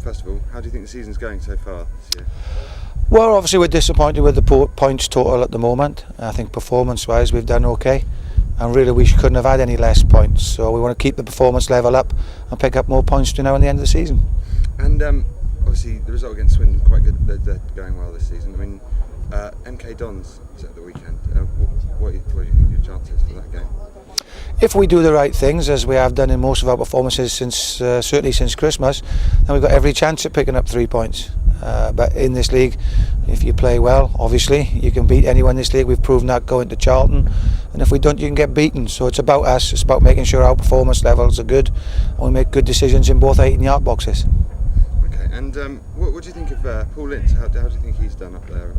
first of all, how do you think the season's going so far this year? Well, obviously we're disappointed with the points total at the moment. I think performance-wise we've done okay, and really we couldn't have had any less points. So we want to keep the performance level up and pick up more points between now and the end of the season. And obviously the result against Swindon quite good. They're going well this season. I mean, MK Dons is at the weekend. What do you think your chances for that game? If we do the right things, as we have done in most of our performances since certainly since Christmas, then we've got every chance of picking up 3 points. But in this league, if you play well, obviously you can beat anyone in this league. We've proven that going to Charlton, and if we don't, you can get beaten. So it's about us. It's about making sure our performance levels are good and we make good decisions in both 18-yard boxes. Okay, and what do you think of Paul Ince? How do you think he's done up there?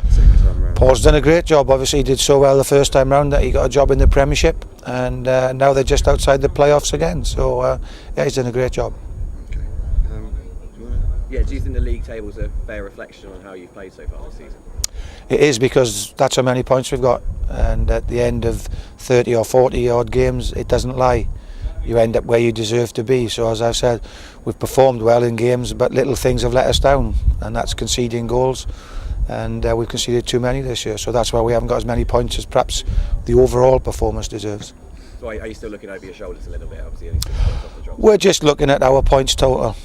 Second time round. Paul's done a great job. Obviously he did so well the first time round that he got a job in the Premiership, and now they're just outside the playoffs again, so yeah, he's done a great job. Okay. Do you think the league table is a fair reflection on how you've played so far this season? It is, because that's how many points we've got, and at the end of 30 or 40 odd games it doesn't lie. You end up where you deserve to be. So as I've said, we've performed well in games, but little things have let us down, and that's conceding goals. And we've conceded too many this year, so that's why we haven't got as many points as perhaps the overall performance deserves. So are you still looking over your shoulders a little bit? Obviously, only 6 points off the drop. We're just looking at our points total.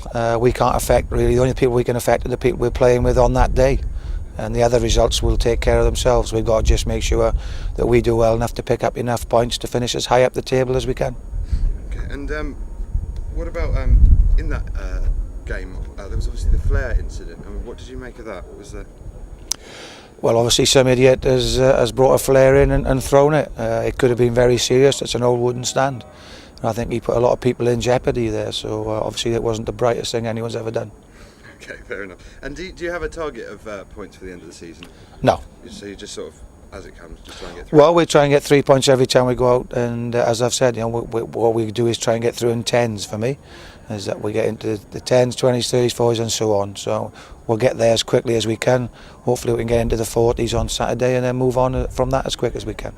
We can't affect, really. The only people we can affect are the people we're playing with on that day, and the other results will take care of themselves. We've got to just make sure that we do well enough to pick up enough points to finish as high up the table as we can. Okay, and what about in that game? There was obviously the flare incident. I mean, what did you make of that? What was the... Well, obviously some idiot has brought a flare in and thrown it. It could have been very serious. It's an old wooden stand. And I think he put a lot of people in jeopardy there, so obviously it wasn't the brightest thing anyone's ever done. Okay, fair enough. And do you have a target of points for the end of the season? No. So you just sort of, as it comes, just try and get through? Well, we try and get 3 points every time we go out, and as I've said, what we do is try and get through in tens for me, is that we get into the 10s, 20s, 30s, 40s and so on. So we'll get there as quickly as we can. Hopefully we can get into the 40s on Saturday and then move on from that as quick as we can.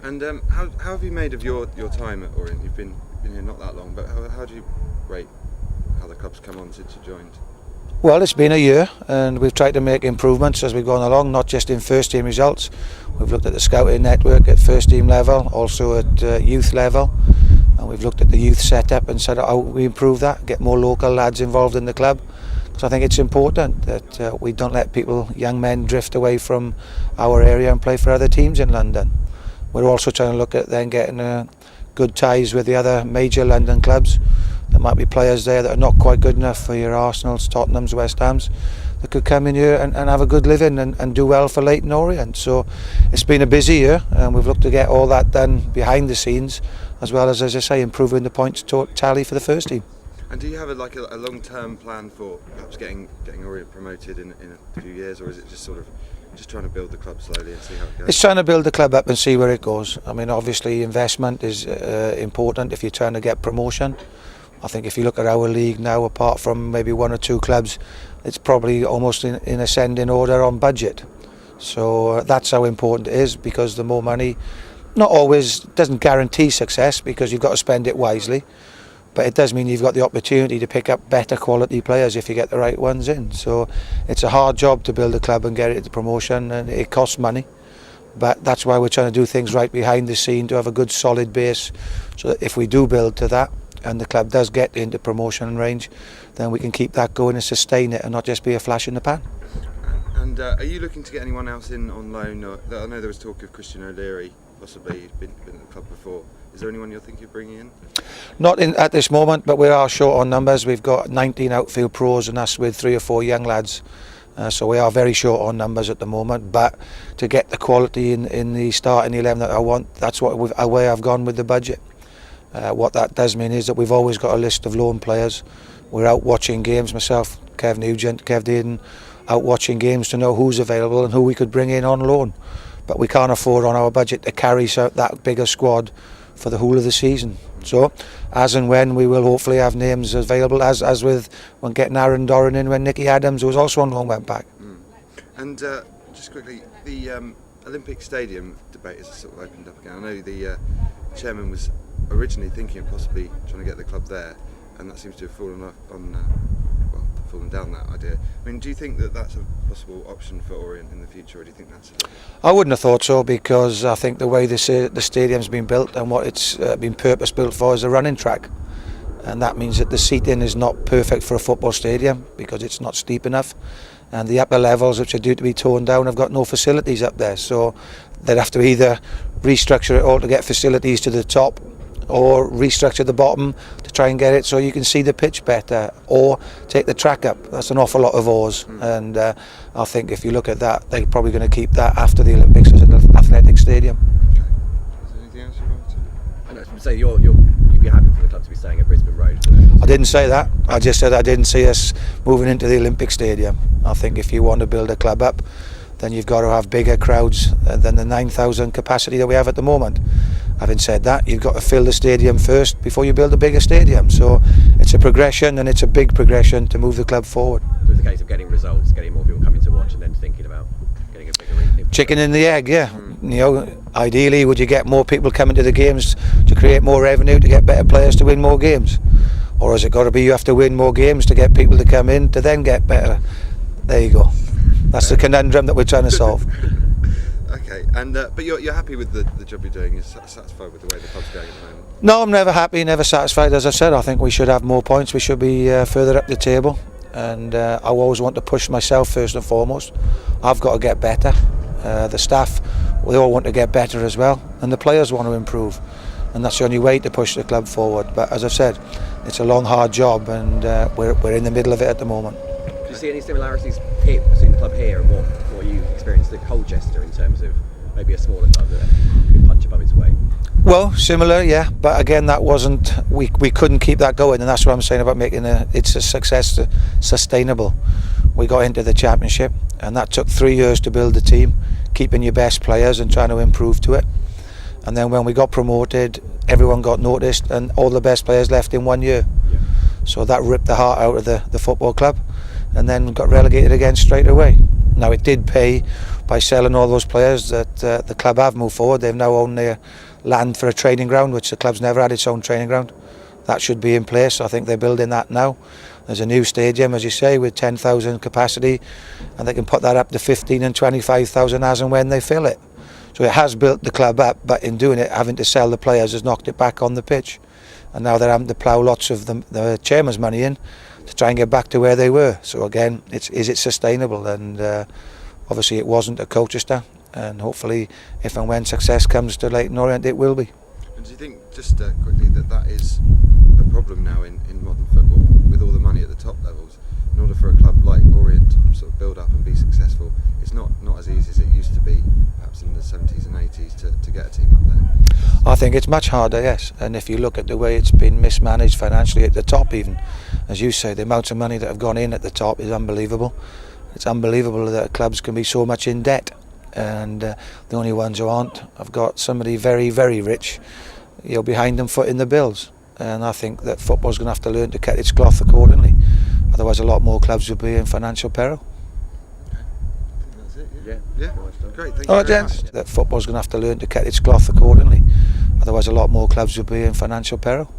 And how have you made of your time at Orient? You've been here not that long, but how do you rate how the club's come on since you joined? Well, it's been a year, and we've tried to make improvements as we've gone along, not just in first team results. We've looked at the scouting network at first team level, also at youth level, and we've looked at the youth setup and said how we improve that, get more local lads involved in the club. Because I think it's important that we don't let young men drift away from our area and play for other teams in London. We're also trying to look at then getting good ties with the other major London clubs. There might be players there that are not quite good enough for your Arsenals, Tottenhams, West Hams, that could come in here and have a good living and do well for Leyton Orient. So it's been a busy year, and we've looked to get all that done behind the scenes, as well as I say, improving the points tally for the first team. And do you have a long-term plan for perhaps getting Orient promoted in a few years, or is it just sort of just trying to build the club slowly and see how it goes? It's trying to build the club up and see where it goes. I mean, obviously investment is important if you're trying to get promotion. I think if you look at our league now, apart from maybe 1 or 2 clubs, it's probably almost in ascending order on budget. So that's how important it is, because the more money, not always doesn't guarantee success, because you've got to spend it wisely, but it does mean you've got the opportunity to pick up better quality players if you get the right ones in. So it's a hard job to build a club and get it to promotion, and it costs money. But that's why we're trying to do things right behind the scene to have a good solid base, so that if we do build to that and the club does get into promotion range, then we can keep that going and sustain it and not just be a flash in the pan. And are you looking to get anyone else in on loan? I know there was talk of Christian O'Leary, possibly. He's been at the club before. Is there anyone you're thinking of bringing in? Not at this moment, but we are short on numbers. We've got 19 outfield pros and us with 3 or 4 young lads. So we are very short on numbers at the moment, but to get the quality in the starting 11 that I want, that's the way I've gone with the budget. What that does mean is that we've always got a list of loan players. We're out watching games, myself, Kev Nugent, Kev Dearden, out watching games to know who's available and who we could bring in on loan. But we can't afford on our budget to carry that bigger squad for the whole of the season. So as and when, we will hopefully have names available, as with when getting Aaron Doran in, when Nicky Adams, who was also on loan, went back. And just quickly, the Olympic Stadium debate has sort of opened up again. I know the chairman was originally thinking of possibly trying to get the club there, and that seems to have fallen down down that idea. I mean, do you think that that's a possible option for Orient in the future, or do you think that's I wouldn't have thought so, because I think the way the stadium's been built and what it's been purpose built for is a running track, and that means that the seating is not perfect for a football stadium because it's not steep enough, and the upper levels, which are due to be torn down, have got no facilities up there, so they'd have to either restructure it all to get facilities to the top, or restructure the bottom to try and get it so you can see the pitch better, or take the track up. That's an awful lot of oars, and I think if you look at that, they're probably going to keep that after the Olympics as an athletic stadium. Okay. Is there anything else you want to? I know, so you'd be happy for the club to be staying at Brisbane Road? I didn't say that. I just said I didn't see us moving into the Olympic Stadium. I think if you want to build a club up, then you've got to have bigger crowds than the 9,000 capacity that we have at the moment. Having said that, you've got to fill the stadium first before you build a bigger stadium. So it's a progression, and it's a big progression to move the club forward. So it's a case of getting results, getting more people coming to watch, and then thinking about getting a bigger arena. Chicken and the egg, yeah. You know, ideally, would you get more people coming to the games to create more revenue, to get better players to win more games? Or has it got to be you have to win more games to get people to come in to then get better? There you go. That's the conundrum that we're trying to solve. Okay, and but you're happy with the job you're doing? You're satisfied with the way the club's going at the moment? No, I'm never happy, never satisfied. As I said, I think we should have more points. We should be further up the table, and I always want to push myself first and foremost. I've got to get better. The staff, we all want to get better as well, and the players want to improve, and that's the only way to push the club forward. But as I've said, it's a long, hard job, and we're in the middle of it at the moment. Do you see any similarities here between the club here and what you experienced at Colchester in terms of maybe a smaller club that could punch above its weight? Well, similar, yeah, but again, that wasn't, we couldn't keep that going, and that's what I'm saying about making it's a success sustainable. We got into the championship, and that took 3 years to build the team, keeping your best players and trying to improve to it. And then when we got promoted, everyone got noticed, and all the best players left in 1 year. Yeah. So that ripped the heart out of the football club, and then got relegated again straight away. Now, it did pay by selling all those players that the club have moved forward. They've now owned their land for a training ground, which the club's never had its own training ground. That should be in place. I think they're building that now. There's a new stadium, as you say, with 10,000 capacity, and they can put that up to 15 and 25,000 as and when they fill it. So it has built the club up, but in doing it, having to sell the players has knocked it back on the pitch. And now they're having to plough lots of the chairman's money in to try and get back to where they were. So again, is it sustainable? And obviously it wasn't at Colchester, and hopefully if and when success comes to Leyton Orient, it will be. And do you think, just quickly, that is a problem now in modern football, with all the money at the top levels? In order for a club like Orient to sort of build up and be successful, it's not as easy as it used to be, perhaps in the 70s and 80s, to get a team up there. I think it's much harder, yes. And if you look at the way it's been mismanaged financially at the top, even, as you say, the amounts of money that have gone in at the top is unbelievable. It's unbelievable that clubs can be so much in debt, and the only ones who aren't have got somebody very, very rich, behind them footing the bills. And I think that football's going to have to learn to cut its cloth accordingly. Otherwise, a lot more clubs will be in financial peril. Okay. I think that's it. Yeah. Great. Thank you All right, very gents. much. That football's going to have to learn to cut its cloth accordingly. Otherwise, a lot more clubs will be in financial peril.